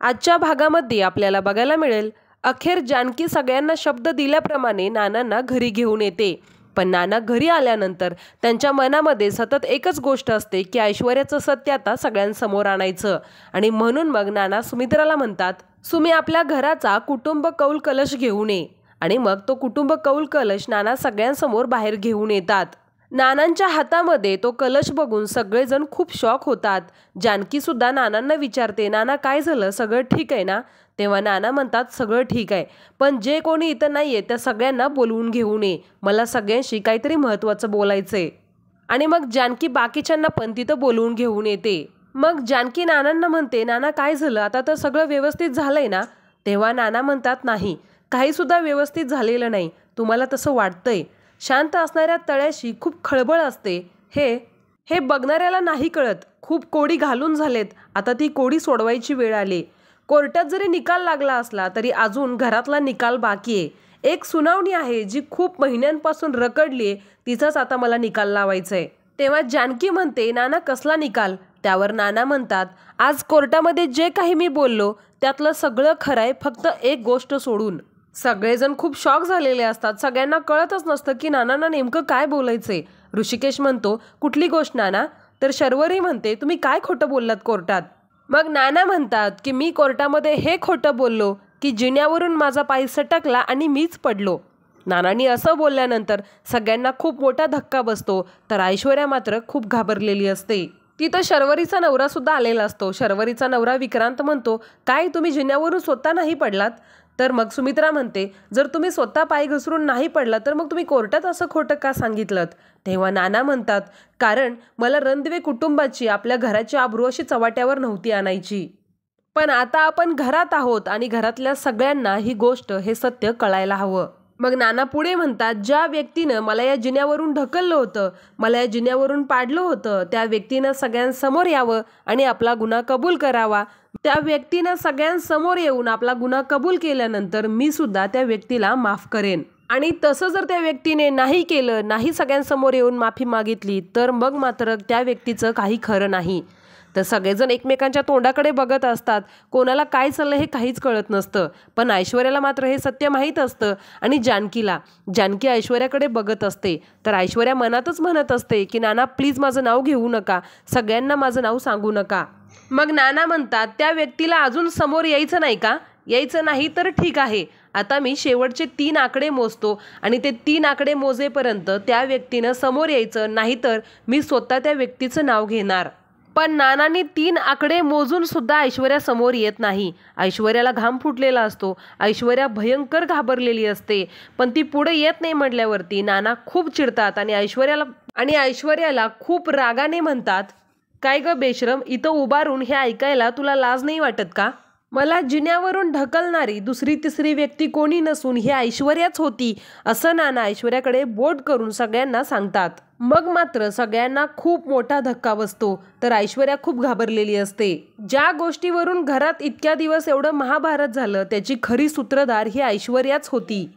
आजच्या भागामध्ये आपल्याला बघायला मिळेल, अखेर जानकी सगळ्यांना शब्द दिल्याप्रमाणे नानांना घरी घेऊन येते. पण नाना घरी आल्यानंतर त्यांच्या मनामध्ये सतत एकच गोष्ट असते की ऐश्वर्याचं सत्य आता सगळ्यांसमोर आणायचं. आणि म्हणून मग नाना सुमित्राला म्हणतात, सुमी आपल्या घराचा कुटुंब कौल कलश घेऊन ये. आणि मग तो कुटुंब कौल कलश नाना सगळ्यांसमोर बाहेर घेऊन येतात. नानांच्या हातामध्ये तो कलश बघून सगळेजण खूप शॉक होतात. जानकी सुद्धा नानांना विचारते, नाना काय झालं, सगळं ठीक आहे ना? तेव्हा नाना म्हणतात, सगळं ठीक आहे, पण जे कोणी इथं नाहीये त्या सगळ्यांना बोलवून घेऊन ये, मला सगळ्यांशी काहीतरी महत्त्वाचं बोलायचंय. आणि मग जानकी बाकीच्यांना पण तिथं बोलवून घेऊन येते. मग जानकी नानांना म्हणते, नाना काय झालं, आता तर सगळं व्यवस्थित झालंय ना? तेव्हा नाना म्हणतात, नाही, काही सुद्धा व्यवस्थित झालेलं नाही, तुम्हाला तसं वाटतंय. शांत असणाऱ्या तळ्याशी खूप खळबळ असते, हे बघणाऱ्याला नाही कळत. खूप कोडी घालून झालेत, आता ती कोडी सोडवायची वेळ आली. कोर्टात जरी निकाल लागला असला तरी अजून घरातला निकाल बाकी आहे. एक सुनावणी आहे जी खूप महिन्यांपासून रखडली आहे, तिचाच आता मला निकाल लावायचा आहे. तेव्हा जानकी म्हणते, नाना कसला निकाल? त्यावर नाना म्हणतात, आज कोर्टामध्ये जे काही मी बोललो त्यातलं सगळं खरं आहे, फक्त एक गोष्ट सोडून. सगळेजण खूप शॉक झालेले असतात. सगळ्यांना कळतच नसतं की नानांना नेमकं काय बोलायचंय. ऋषिकेश म्हणतो, कुठली गोष्ट नाना? तर शर्वरी म्हणते, तुम्ही काय खोटं बोललात कोर्टात? मग नाना म्हणतात की मी कोर्टामध्ये हे खोटं बोललो की जिन्यावरून माझा पाय सटकला आणि मीच पडलो. नानांनी असं बोलल्यानंतर सगळ्यांना खूप मोठा धक्का बसतो. तर ऐश्वर्या मात्र खूप घाबरलेली असते. तिथं शर्वरीचा नवरा सुद्धा आलेला असतो. शर्वरीचा नवरा विक्रांत म्हणतो, काय तुम्ही जिन्यावरून स्वतः नाही पडलात? तर मग सुमित्रा म्हणते, जर तुम्ही स्वतः पाय घसरून नाही पडला तर मग तुम्ही कोर्टात असं खोटं का सांगितलं? तेव्हा नाना म्हणतात, कारण मला रणदिवे कुटुंबाची, आपल्या घराची आबरू अशी चव्हाट्यावर नव्हती आणायची. पण आता आपण घरात आहोत आणि घरातल्या सगळ्यांना ही गोष्ट, हे सत्य कळायला हवं. मग नाना पुढे म्हणतात, ज्या व्यक्तीनं मला या जिन्यावरून ढकललं होतं, मला या जिन्यावरून पाडलं होतं, त्या व्यक्तीनं सगळ्यांसमोर यावं आणि आपला गुन्हा कबूल करावा. त्या व्यक्तीनं सगळ्यांसमोर येऊन आपला गुन्हा कबूल केल्यानंतर मी सुद्धा त्या व्यक्तीला माफ करेन. आणि तसं जर त्या व्यक्तीने नाही केलं, नाही सगळ्यांसमोर येऊन माफी मागितली, तर मग मात्र त्या व्यक्तीचं काही खरं नाही. तर सगळेजण एकमेकांच्या तोंडाकडे बघत असतात. कोणाला काय चाललं हे काहीच कळत नसतं. पण ऐश्वर्याला मात्र हे सत्य माहीत असतं. आणि जानकी ऐश्वर्याकडे बघत असते. तर ऐश्वर्या मनातच म्हणत असते की नाना प्लीज माझं नाव घेऊ नका, सगळ्यांना माझं नाव सांगू नका. मग नाना म्हणतात, त्या व्यक्तीला अजून समोर यायचं नाही का? यायचं नाही तर ठीक आहे, आता मी शेवटचे 3 आकडे मोजतो आणि ते 3 आकडे मोजेपर्यंत त्या व्यक्तीनं समोर यायचं, नाहीतर मी स्वतः त्या व्यक्तीचं नाव घेणार. पण नानांनी 3 आकडे मोजून सुद्धा ऐश्वर्या समोर येत नाही. ऐश्वर्याला घाम फुटलेला असतो. ऐश्वर्या भयंकर घाबरलेली असते. पण ती पुढे येत नाही म्हटल्यावरती नाना खूप चिडतात आणि ऐश्वर्याला खूप रागाने म्हणतात, काय ग बेशरम, इथं उभारून हे ऐकायला तुला लाज नाही वाटत का? मला जिन्यावरून ढकलणारी दुसरी तिसरी व्यक्ती कोणी नसून ही ऐश्वर्याच होती, असं नाना ऐश्वर्याकडे बोट करून सगळ्यांना सांगतात. मग मात्र सगळ्यांना खूप मोठा धक्का बसतो. तर ऐश्वर्या खूप घाबरलेली असते. ज्या गोष्टीवरून घरात इतक्या दिवस एवढं महाभारत झालं, त्याची खरी सूत्रधार ही ऐश्वर्याच होती.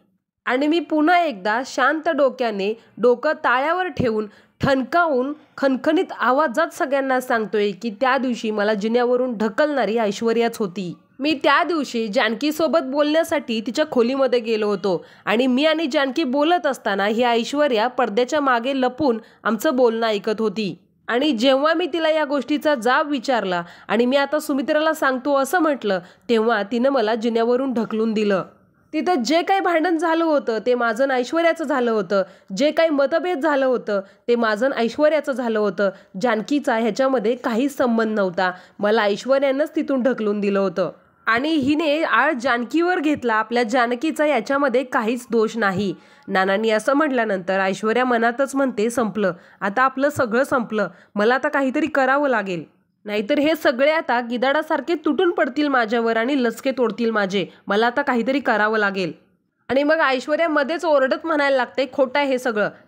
आणि मी पुन्हा एकदा शांत डोक्याने, डोकं ताळ्यावर ठेवून, ठणकावून, खणखणीत आवाजात सगळ्यांना सांगतोय की त्या दिवशी मला जिन्यावरून ढकलणारी ऐश्वर्याच होती. मी त्या दिवशी जानकीसोबत बोलण्यासाठी तिच्या खोलीमध्ये गेलो होतो आणि मी आणि जानकी बोलत असताना ही ऐश्वर्या पडद्याच्या मागे लपून आमचं बोलणं ऐकत होती. आणि जेव्हा मी तिला या गोष्टीचा जाब विचारला आणि मी आता सुमित्राला सांगतो असं म्हटलं, तेव्हा तिनं मला जिन्यावरून ढकलून दिलं. तिथं जे काही भांडण झालं होतं ते माझं ऐश्वर्याचं झालं होतं. जे काही मतभेद झालं होतं ते माझं ऐश्वर्याचं झालं होतं. जानकीचा ह्याच्यामध्ये काहीच संबंध नव्हता. मला ऐश्वर्यानंच तिथून ढकलून दिलं होतं आणि हिने आळ जानकीवर घेतला. आपल्या जानकीचा याच्यामध्ये काहीच दोष नाही. नानांनी असं म्हटल्यानंतर ऐश्वर्या मनातच म्हणते, संपलं, आता आपलं सगळं संपलं, मला आता काहीतरी करावं लागेल, नाहीतर हे सगळे आता गिधाडासारखे तुटून पडतील माझ्यावर आणि लचके तोडतील माझे, मला आता काहीतरी करावं लागेल. आणि मग ऐश्वर्या मध्येच ओरडत म्हणायला लागते, खोटं आहे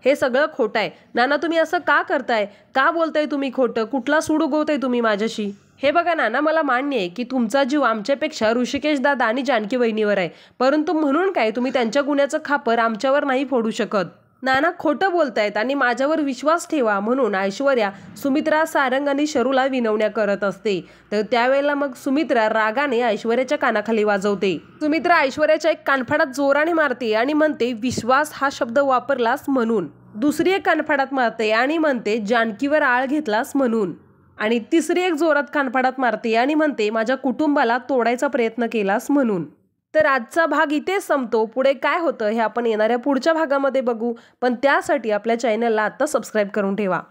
हे सगळं खोटं आहे. नाना तुम्ही असं का करताय? का बोलताय तुम्ही खोटं? कुठला सूड उगवताय तुम्ही माझ्याशी? हे बघा नाना, मला मान्य आहे की तुमचा जीव आमच्यापेक्षा ऋषिकेश दादा आणि जानकी वहिनीवर आहे, परंतु म्हणून काय तुम्ही त्यांच्या गुन्ह्याचं खापर आमच्यावर नाही फोडू शकत? नाना खोटं बोलतायत आणि माझ्यावर विश्वास ठेवा म्हणून ऐश्वर्या सुमित्रा, सारंग आणि शरूला विनवण्या करत असते. तर त्यावेळेला मग सुमित्रा रागाने ऐश्वर्याच्या कानाखाली वाजवते. सुमित्रा ऐश्वर्याच्या एक कानफाडात जोराने मारते आणि म्हणते विश्वास हा शब्द वापरलास म्हणून. दुसरी एक कानफाडात मारते आणि म्हणते जानकीवर आळ घेतलास म्हणून. आणि तिसरी एक जोरात कानफाडात मारते आणि म्हणते माझ्या कुटुंबाला तोडायचा प्रयत्न केलास म्हणून. तर आजचा भाग इथेच संपतो. पुढे काय होतं हे आपण येणाऱ्या पुढच्या भागामध्ये बघू. पण त्यासाठी आपल्या चॅनलला आता सबस्क्राईब करून ठेवा.